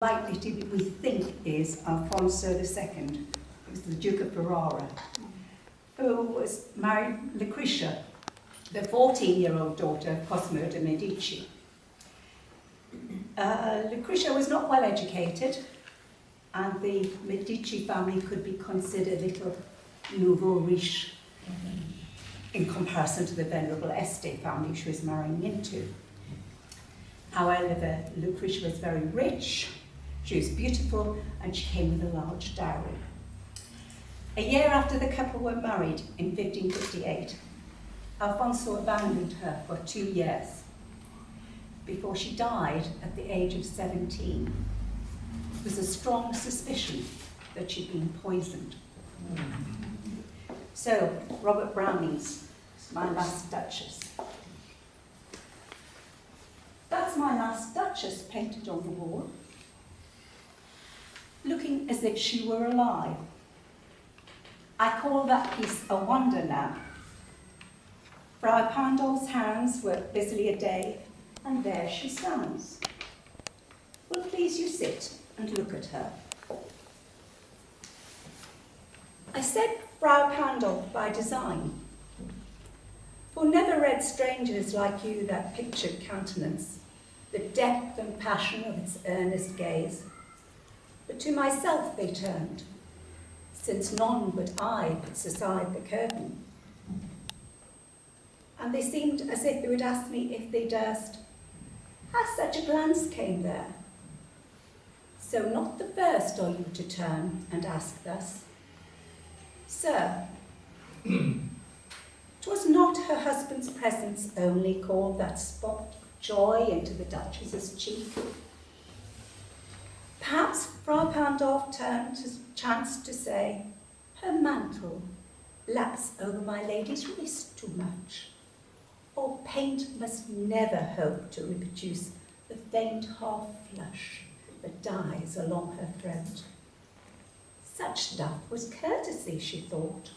likely to be, we think, is Alfonso II, who was the Duke of Ferrara, who was married Lucretia, the 14-year-old daughter of Cosimo de' Medici. Lucretia was not well educated, and the Medici family could be considered little nouveau riche in comparison to the venerable Este family she was marrying into. However, Lucretia was very rich, she was beautiful, and she came with a large dowry. A year after the couple were married, in 1558, Alfonso abandoned her for 2 years before she died at the age of 17. There was a strong suspicion that she'd been poisoned. So, Robert Browning's My Last Duchess. That's my last Duchess painted on the wall, looking as if she were alive. I call that piece a wonder now. Frau Pandolf's hands work busily a day, and there she stands. Will please you sit and look at her. I said Frau Pandolf by design, for never read strangers like you that pictured countenance, the depth and passion of its earnest gaze. But to myself they turned, since none but I puts aside the curtain. And they seemed as if they would ask me if they durst, how such a glance came there. So not the first are you to turn and ask thus. Sir, 'twas not her husband's presence only called that spot of joy into the Duchess's cheek. Perhaps Frau Pandolf chanced to say, her mantle laps over my lady's wrist too much, or paint must never hope to reproduce the faint half-flush that dies along her throat. Such stuff was courtesy, she thought,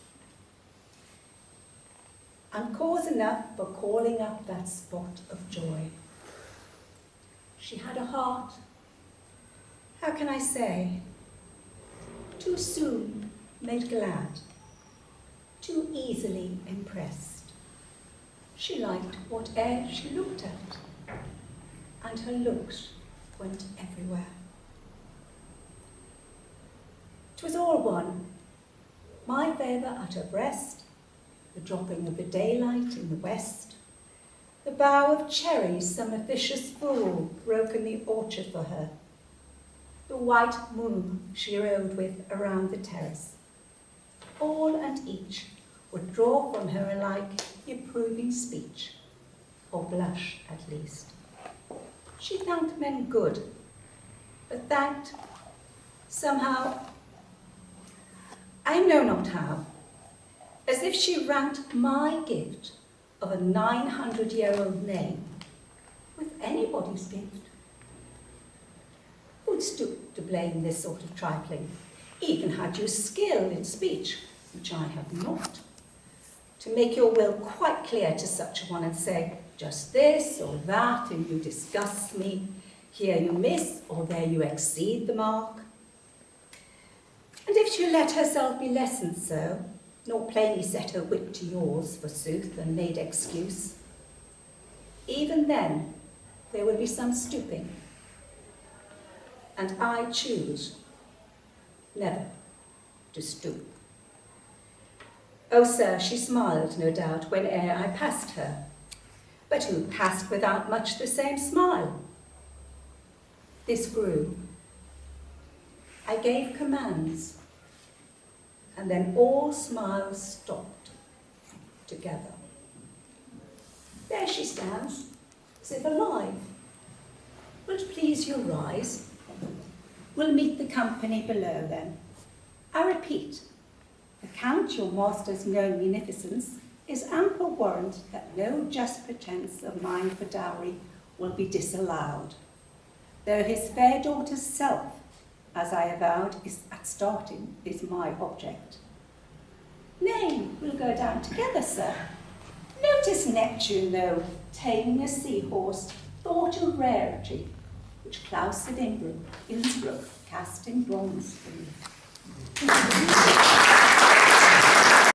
and cause enough for calling up that spot of joy. She had a heart, how can I say, too soon made glad, too easily impressed. She liked whate'er she looked at, and her looks went everywhere. 'Twas all one, my favour at her breast, the dropping of the daylight in the west, the bough of cherries some officious fool broke in the orchard for her, the white moon she rode with around the terrace. All and each would draw from her alike approving speech, or blush at least. She thanked men good, but thanked somehow, I know not how, as if she ranked my gift of a 900-year-old name with anybody's gift. Who'd stoop to blame this sort of trifling, even had you skill in speech, which I have not, to make your will quite clear to such a one and say, just this or that, and you disgust me, here you miss, or there you exceed the mark. And if she let herself be lessoned so, nor plainly set her wit to yours, forsooth, and made excuse, even then there would be some stooping, and I choose never to stoop. Oh, sir, she smiled, no doubt, whene'er I passed her, but who passed without much the same smile? This grew. I gave commands, and then all smiles stopped together. There she stands, as if alive. Will't please you rise? We'll meet the company below then. I repeat, the Count, your master's known munificence, is ample warrant that no just pretence of mine for dowry will be disallowed, though his fair daughter's self, as I avowed, is at starting, is my object. Nay, we'll go down together, sir. Notice Neptune, though, taming a seahorse, thought a rarity, which Klaus of Innsbruck cast in bronze for me.